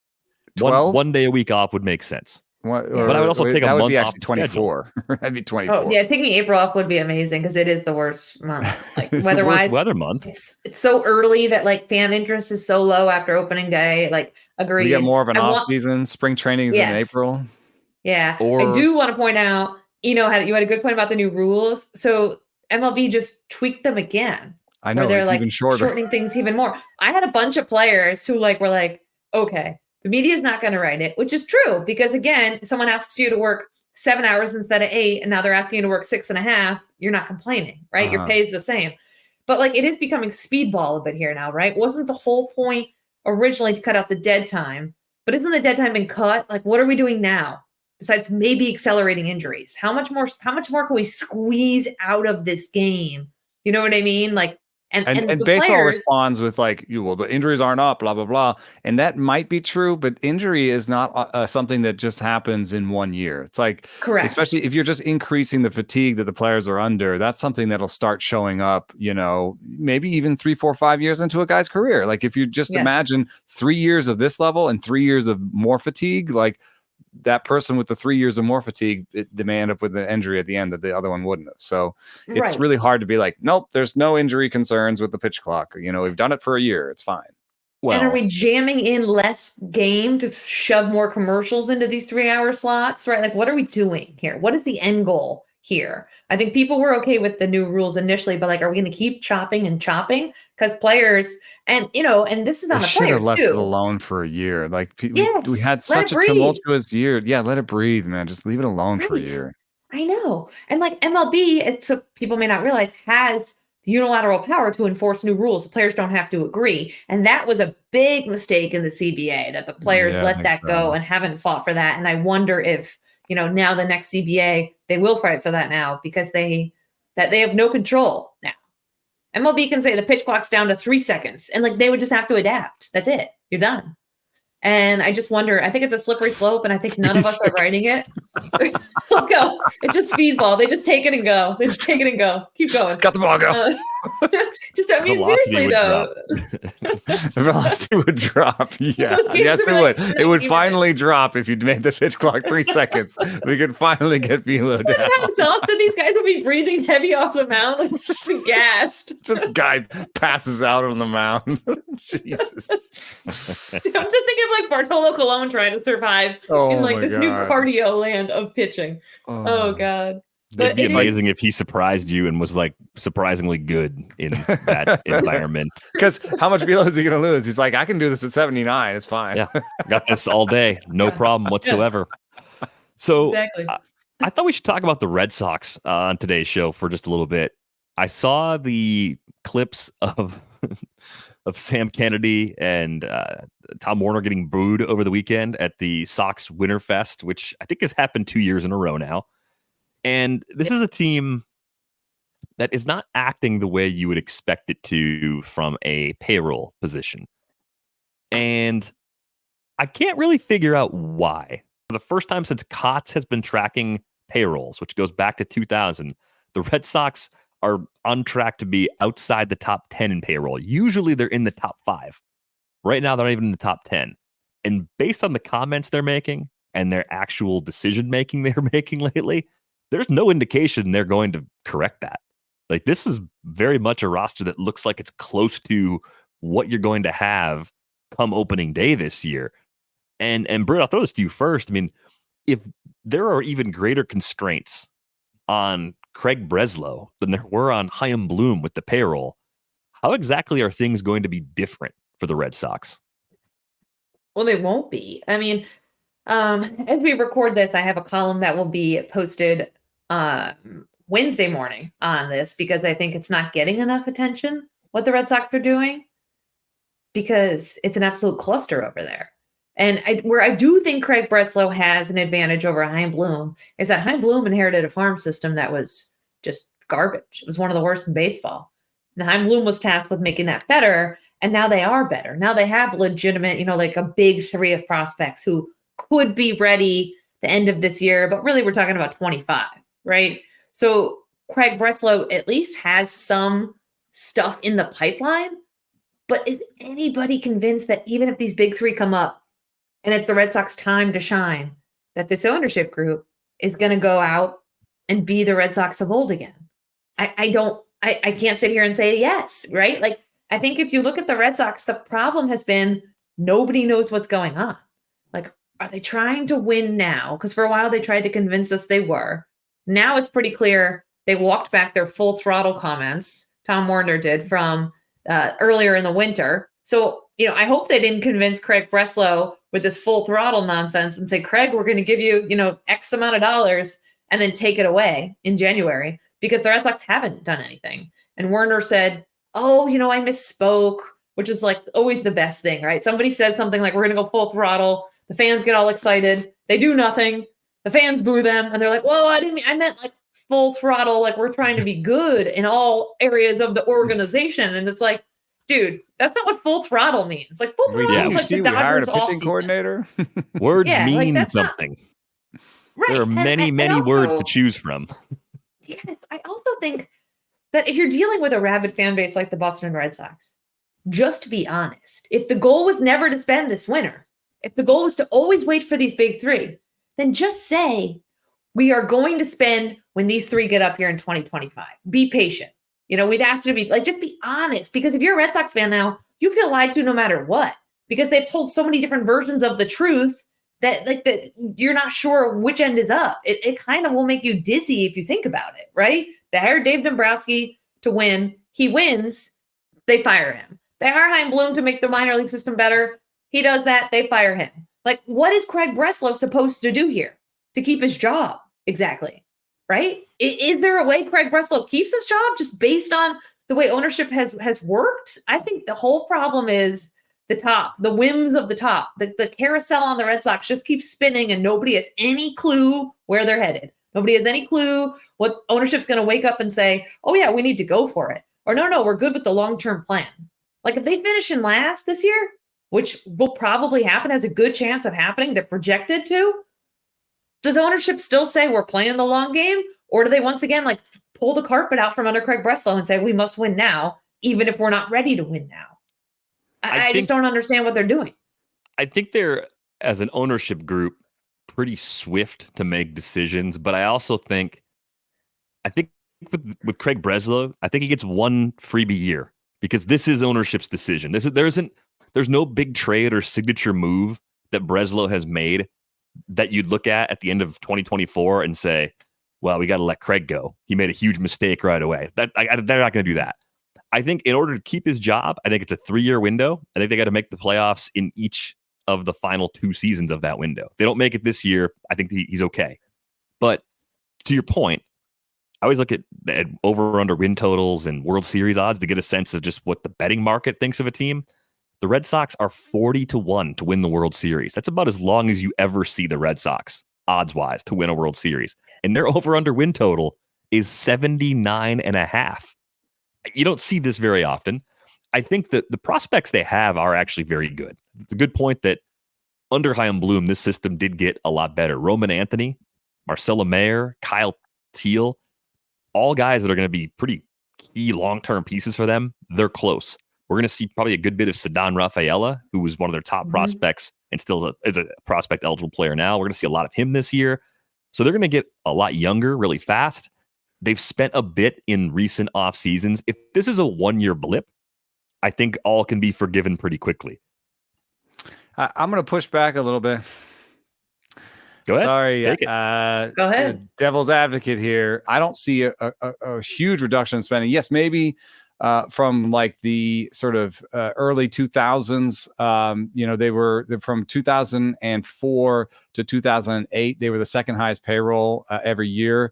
12? one day a week off would make sense. But I would also take a month off. 24. That'd be 24. Oh yeah, taking April off would be amazing because it is the worst month. Like weather-wise, weather month. It's so early that like fan interest is so low after opening day. Like, agreed. We get more of an off season. Spring training is in April. Yeah, I do want to point out. You had a good point about the new rules. So MLB just tweaked them again. I know, they're it's like even shorter, shortening things even more. I had a bunch of players who were like, okay. The media is not going to write it, which is true because, again, someone asks you to work 7 hours instead of 8, and now they're asking you to work 6.5. You're not complaining, right? Your pay is the same. But, like, it is becoming speedball a bit here now, right? Wasn't the whole point originally to cut out the dead time? But isn't the dead time been cut? Like, what are we doing now besides maybe accelerating injuries? How much more can we squeeze out of this game? You know what I mean? Like, And baseball responds with like, the injuries aren't up, blah, blah, blah. And that might be true, but injury is not something that just happens in 1 year. It's like, correct. Especially if you're just increasing the fatigue that the players are under, that's something that'll start showing up, maybe even 3, 4, 5 years into a guy's career. Like if you just imagine 3 years of this level and 3 years of more fatigue, like that person with the 3 years of more fatigue, they may end up with an injury at the end that the other one wouldn't have. So it's really hard to be like, nope, there's no injury concerns with the pitch clock. We've done it for a year. It's fine. Well, and are we jamming in less game to shove more commercials into these 3-hour slots, right? Like, what are we doing here? What is the end goal here? I think people were okay with the new rules initially, but like, are we going to keep chopping and chopping? Because players, and this is on the players should have left too. it alone for a year. Like we had such a tumultuous year. Yeah, let it breathe, man. Just leave it alone for a year. I know, and like MLB, so people may not realize, has unilateral power to enforce new rules. The players don't have to agree, and that was a big mistake in the CBA that the players let that go and haven't fought for that. And I wonder if now the next CBA, they will fight for that now because they have no control now. MLB can say the pitch clock's down to 3 seconds and like they would just have to adapt. That's it. You're done. And I just wonder, I think it's a slippery slope and I think none of us are writing it. Let's go. It's just speedball. They just take it and go. Keep going. Got the ball, go. Seriously though. The velocity would drop. Yeah. Yes, it would. It would finally drop if you made the pitch clock 3 seconds. We could finally get Velo down. How exhausted these guys would be breathing heavy off the mound, like just gassed. Just guy passes out on the mound. Jesus. I'm just thinking of like Bartolo Colon trying to survive in like this new cardio land of pitching. Oh God. It'd be amazing if he surprised you and was like surprisingly good in that environment. Because how much velo is he going to lose? He's like, I can do this at 79. It's fine. Yeah, got this all day. No problem whatsoever. So exactly. I thought we should talk about the Red Sox on today's show for just a little bit. I saw the clips of Sam Kennedy and Tom Warner getting booed over the weekend at the Sox Winterfest, which I think has happened 2 years in a row now. And this is a team that is not acting the way you would expect it to from a payroll position. And I can't really figure out why. For the first time since COTS has been tracking payrolls, which goes back to 2000, the Red Sox are on track to be outside the top 10 in payroll. Usually they're in the top 5. Right now, they're not even in the top 10. And based on the comments they're making and their actual decision-making they're making lately, there's no indication they're going to correct that. Like, this is very much a roster that looks like it's close to what you're going to have come opening day this year. And Britt, I'll throw this to you first. I mean, if there are even greater constraints on Craig Breslow than there were on Chaim Bloom with the payroll, how exactly are things going to be different for the Red Sox? Well, they won't be. I mean, as we record this, I have a column that will be posted Wednesday morning on this because I think it's not getting enough attention, what the Red Sox are doing, because it's an absolute cluster over there. And where I do think Craig Breslow has an advantage over Chaim Bloom is that Chaim Bloom inherited a farm system that was just garbage. It was one of the worst in baseball. And Chaim Bloom was tasked with making that better, and now they are better. Now they have legitimate, like a big three of prospects who could be ready the end of this year, but really we're talking about 25, right? So Craig Breslow at least has some stuff in the pipeline, but is anybody convinced that even if these big three come up and it's the Red Sox time to shine, that this ownership group is going to go out and be the Red Sox of old again? I can't sit here and say yes, right? Like, I think if you look at the Red Sox, the problem has been nobody knows what's going on. Like, are they trying to win now? Because for a while they tried to convince us they were. Now it's pretty clear they walked back their full throttle comments. Tom Warner did from earlier in the winter. So, I hope they didn't convince Craig Breslow with this full throttle nonsense and say, Craig, we're going to give you, X amount of dollars and then take it away in January, because the Red Sox haven't done anything. And Warner said, oh, I misspoke, which is like always the best thing, right? Somebody says something like, we're going to go full throttle. The fans get all excited. They do nothing. The fans boo them. And they're like, whoa, I meant like full throttle. Like, we're trying to be good in all areas of the organization. And it's like, dude, that's not what full throttle means. Like, full throttle is like the we hired Dodgers a pitching coordinator. Words mean something. Right. There are many words to choose from. Yes. I also think that if you're dealing with a rabid fan base like the Boston Red Sox, just be honest. If the goal was never to spend this winter, if the goal was to always wait for these big three, then just say, we are going to spend when these three get up here in 2025. Be patient. We've asked you to be just be honest, because if you're a Red Sox fan now, you feel lied to no matter what, because they've told so many different versions of the truth that you're not sure which end is up. It kind of will make you dizzy if you think about it, right? They hired Dave Dombrowski to win. He wins. They fire him. They hire Chaim Bloom to make the minor league system better. He does that. They fire him. Like, what is Craig Breslow supposed to do here to keep his job? Exactly. Right? Is there a way Craig Breslow keeps his job just based on the way ownership has worked? I think the whole problem is the top, the whims of the top. The carousel on the Red Sox just keeps spinning and nobody has any clue where they're headed. Nobody has any clue what ownership's going to wake up and say, oh yeah, we need to go for it. Or no, we're good with the long-term plan. Like, if they finish in last this year, which will probably happen, has a good chance of happening, they're projected to, does ownership still say we're playing the long game? Or do they once again pull the carpet out from under Craig Breslow and say we must win now, even if we're not ready to win now? I just don't understand what they're doing. I think they're, as an ownership group, pretty swift to make decisions, but I also think with Craig Breslow, I think he gets one freebie year, because this is ownership's decision. There's no big trade or signature move that Breslow has made that you'd look at the end of 2024 and say, well, we got to let Craig go. He made a huge mistake right away. They're not going to do that. I think in order to keep his job, I think it's a 3-year window. I think they got to make the playoffs in each of the final 2 seasons of that window. If they don't make it this year, I think he's okay. But to your point, I always look at over under win totals and World Series odds to get a sense of just what the betting market thinks of a team. The Red Sox are 40-1 to win the World Series. That's about as long as you ever see the Red Sox, odds-wise, to win a World Series. And their over-under win total is 79.5. You don't see this very often. I think that the prospects they have are actually very good. It's a good point that under Chaim Bloom, this system did get a lot better. Roman Anthony, Marcelo Mayer, Kyle Teal, all guys that are going to be pretty key long-term pieces for them. They're close. We're going to see probably a good bit of Ceddanne Rafaela, who was one of their top prospects and still is a prospect eligible player now. We're going to see a lot of him this year. So they're going to get a lot younger really fast. They've spent a bit in recent off seasons. If this is a 1-year blip, I think all can be forgiven pretty quickly. I'm going to push back a little bit. Go ahead. Sorry, Take it. Go ahead. Devil's advocate here. I don't see a huge reduction in spending. Yes, maybe from like the sort of early 2000s. They were from 2004 to 2008. They were the second highest payroll every year.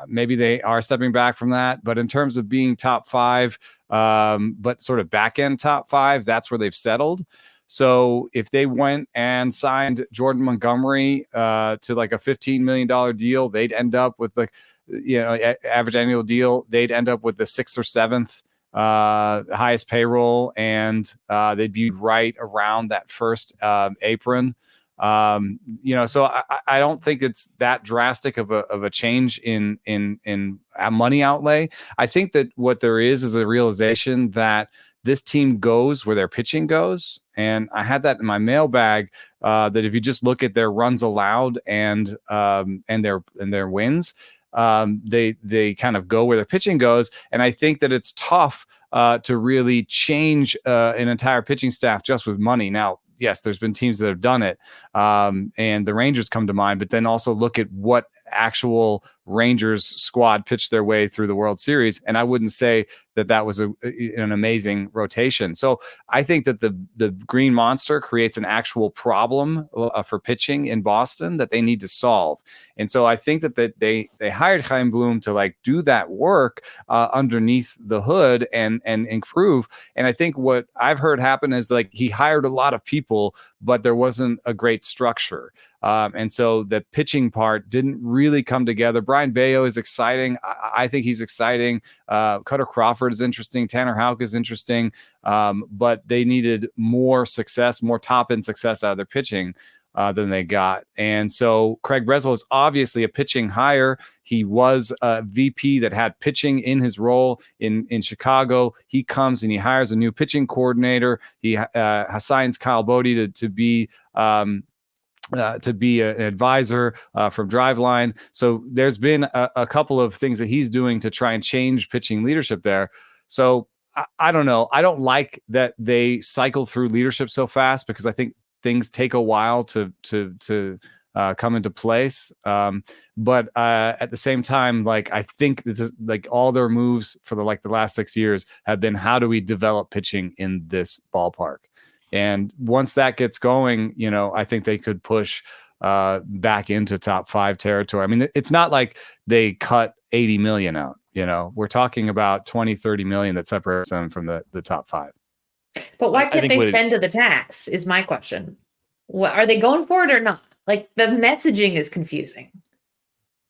Maybe they are stepping back from that, but in terms of being top five, but sort of back end top five, that's where they've settled. So if they went and signed Jordan Montgomery to like a $15 million deal, they'd end up with the, average annual deal. They'd end up with the 6th or 7th highest payroll, and they'd be right around that first apron. So I don't think it's that drastic of a change in money outlay. I think that what there is a realization that this team goes where their pitching goes. And I had that in my mailbag, that if you just look at their runs allowed and their wins, they kind of go where their pitching goes. And I think that it's tough to really change an entire pitching staff just with money. Now, yes, there's been teams that have done it, and the Rangers come to mind, but then also look at what actual Rangers squad pitched their way through the World Series. And I wouldn't say that was an amazing rotation. So I think that the Green Monster creates an actual problem for pitching in Boston that they need to solve. And so I think that they hired Chaim Bloom to like do that work underneath the hood and improve. And I think what I've heard happen is like he hired a lot of people, but there wasn't a great structure. And so the pitching part didn't really come together. Brian Bayo is exciting. I think he's exciting. Cutter Crawford is interesting. Tanner Houck is interesting. But they needed more success, more top-end success out of their pitching than they got. And so Craig Breslow is obviously a pitching hire. He was a VP that had pitching in his role in Chicago. He comes and he hires a new pitching coordinator. He assigns Kyle Bodie to be an advisor from Driveline. So there's been a couple of things that he's doing to try and change pitching leadership there. So I don't know. I don't like that they cycle through leadership so fast, because I think things take a while to come into place. But at the same time, like I think this is, like all their moves for the last 6 years have been, how do we develop pitching in this ballpark? And once that gets going, I think they could push back into top 5 territory. I mean, it's not like they cut 80 million out. We're talking about 20, 30 million that separates them from the top 5. But why can't they spend to the tax is my question. What, are they going for it or not? Like the messaging is confusing.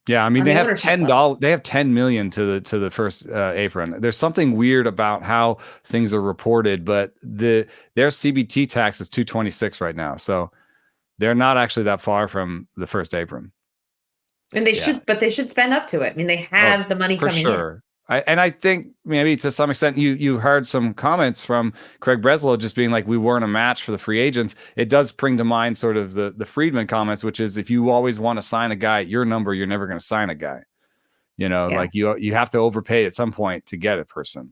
Yeah, I mean they have $10. They have 10 million to the first apron. There's something weird about how things are reported, but their CBT tax is 226 right now, so they're not actually that far from the first apron. And they should, but they should spend up to it. I mean, they have the money coming in. I think maybe to some extent you heard some comments from Craig Breslow just being like, we weren't a match for the free agents. It does bring to mind sort of the Friedman comments, which is if you always want to sign a guy at your number, you're never going to sign a guy. Like you have to overpay at some point to get a person.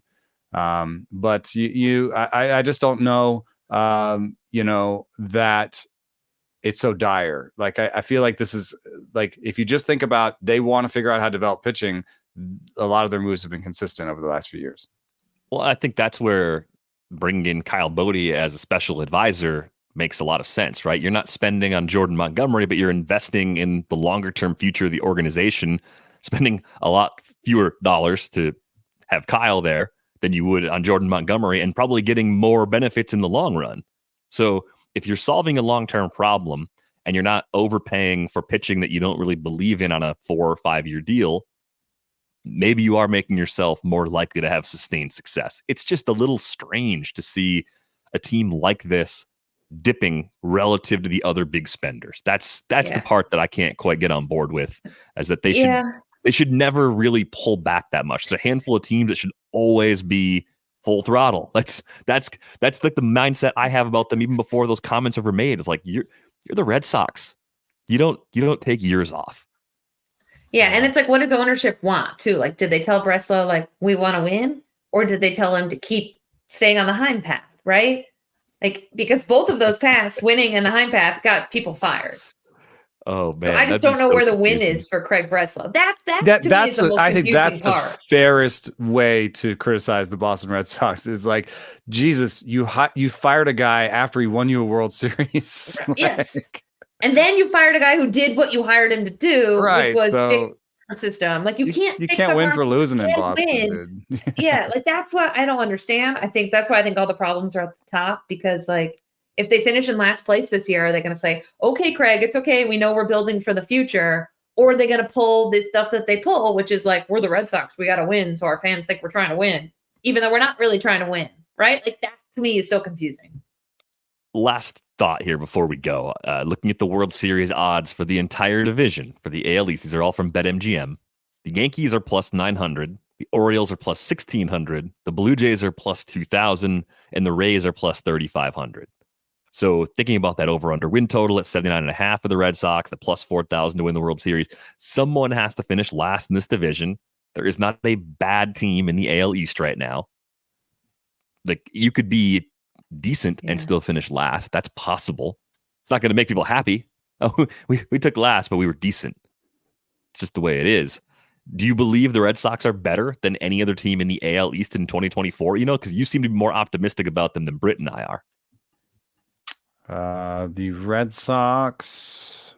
But I just don't know, that it's so dire. Like I feel like this is like, if you just think about, they want to figure out how to develop pitching, a lot of their moves have been consistent over the last few years. Well, I think that's where bringing in Kyle Bodie as a special advisor makes a lot of sense, right? You're not spending on Jordan Montgomery, but you're investing in the longer term future of the organization, spending a lot fewer dollars to have Kyle there than you would on Jordan Montgomery, and probably getting more benefits in the long run. So if you're solving a long-term problem and you're not overpaying for pitching that you don't really believe in on a 4 or 5 year deal, maybe you are making yourself more likely to have sustained success. It's just a little strange to see a team like this dipping relative to the other big spenders. That's the part that I can't quite get on board with, is that they should never really pull back that much. There's a handful of teams that should always be full throttle. That's like the mindset I have about them even before those comments were made. It's like, you're the Red Sox. You don't take years off. Yeah, and it's like, what does ownership want too? Like, did they tell Breslow like, we want to win, or did they tell him to keep staying on the hind path, right? Like, because both of those paths, winning and the hind path, got people fired. Oh man, So I just don't know where the win is for Craig Breslow. That to me is the most I think confusing that's part. the fairest way to criticize the Boston Red Sox. Is like, Jesus, you fired a guy after he won you a World Series. Yes. And then you fired a guy who did what you hired him to do, which was fix the system. Like, you can't win for losing in Boston. Dude. Yeah, like that's what I don't understand. I think that's why I think all the problems are at the top, because like if they finish in last place this year, are they going to say, okay, Craig, it's okay, we know we're building for the future? Or are they going to pull this stuff that they pull, which is like, we're the Red Sox, we got to win, so our fans think we're trying to win, even though we're not really trying to win, right? Like, that to me is so confusing. Last thought here before we go. Looking at the World Series odds for the entire division for the AL East, these are all from BetMGM. The Yankees are plus 900. The Orioles are plus 1,600. The Blue Jays are plus 2,000. And the Rays are plus 3,500. So thinking about that over-under win total at 79.5 for the Red Sox, the plus 4,000 to win the World Series, someone has to finish last in this division. There is not a bad team in the AL East right now. Like, you could be decent and still finish last. That's possible. It's not going to make people happy. Oh, we took last, but we were decent. It's just the way it is. Do you believe the Red Sox are better than any other team in the AL East in 2024? You know, because you seem to be more optimistic about them than Britt and I are. The Red Sox.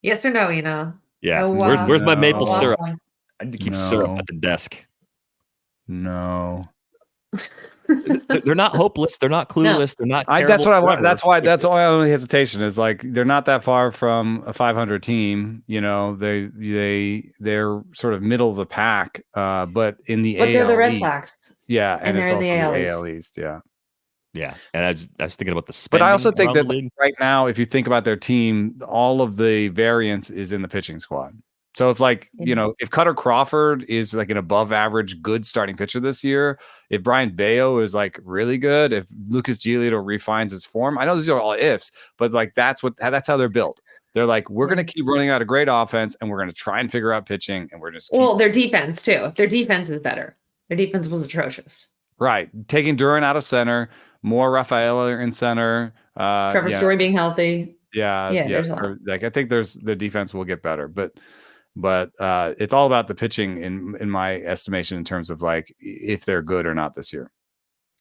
Yes or no, you know? Yeah. No, where's my maple no. syrup? I need to keep syrup at the desk. No. They're not hopeless. They're not clueless. They're not. That's what I want. That's why my only hesitation is like, they're not that far from a 500 team. You know, they're sort of middle of the pack. But in the AL they're the Red East, Sox. yeah, and it's they're also the the AL East. Yeah. Yeah, and I was thinking about the But spending. I also think that league. right now, if you think about their team, all of the variance is in the pitching squad. So if if Cutter Crawford is like an above average good starting pitcher this year, if Brian Bayo is like really good, if Lucas Giolito refines his form, I know these are all ifs, but like that's how they're built. They're like, we're going to keep running out a great offense, and we're going to try and figure out pitching, and we're just their defense too. Their defense is better. Their defense was atrocious. Right, taking Duran out of center, more Rafaela in center. Trevor Story being healthy. Yeah. There's a lot. Like, I think the defense will get better, but it's all about the pitching in my estimation in terms of like if they're good or not this year.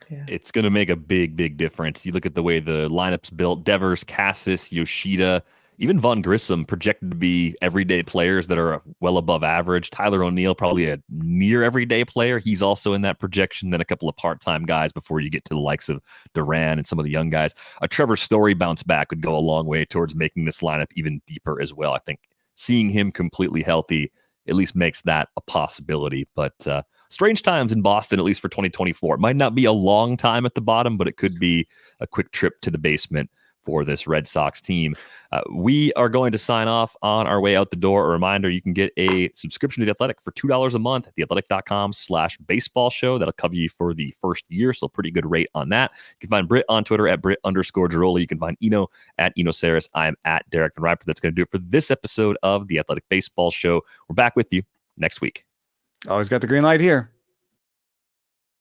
Yeah. It's going to make a big difference. You look at the way the lineup's built: Devers, Cassis, Yoshida, even Von Grissom projected to be everyday players that are well above average. Tyler O'Neill, probably a near everyday player. He's also in that projection. Then a couple of part-time guys before you get to the likes of Duran and some of the young guys. A Trevor Story bounce back would go a long way towards making this lineup even deeper as well. I think seeing him completely healthy at least makes that a possibility. But strange times in Boston, at least for 2024. It might not be a long time at the bottom, but it could be a quick trip to the basement for this Red Sox team. We are going to sign off on our way out the door. A reminder, you can get a subscription to The Athletic for $2 a month at theathletic.com/baseball show. That'll cover you for the first year, so pretty good rate on that. You can find Britt on Twitter at Britt_Giroli. You can find Eno at Eno Saris. I'm at Derek Van Riper. That's going to do it for this episode of The Athletic Baseball Show. We're back with you next week. Always got the green light here.